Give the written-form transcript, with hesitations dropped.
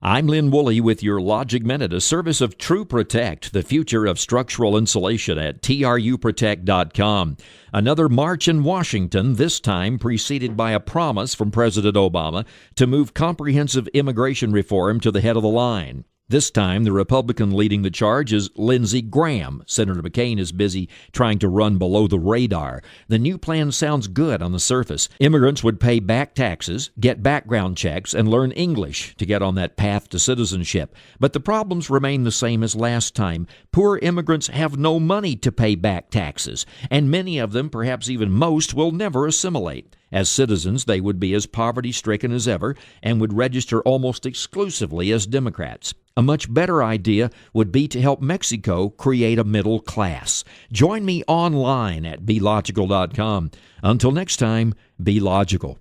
I'm Lynn Woolley with your Logic Minute, a service of True Protect, the future of structural insulation at truprotect.com. Another march in Washington, this time preceded by a promise from President Obama to move comprehensive immigration reform to the head of the line. This time, the Republican leading the charge is Lindsey Graham. Senator McCain is busy trying to run below the radar. The new plan sounds good on the surface. Immigrants would pay back taxes, get background checks, and learn English to get on that path to citizenship. But the problems remain the same as last time. Poor immigrants have no money to pay back taxes, and many of them, perhaps even most, will never assimilate. As citizens, they would be as poverty-stricken as ever and would register almost exclusively as Democrats. A much better idea would be to help Mexico create a middle class. Join me online at belogical.com. Until next time, be logical.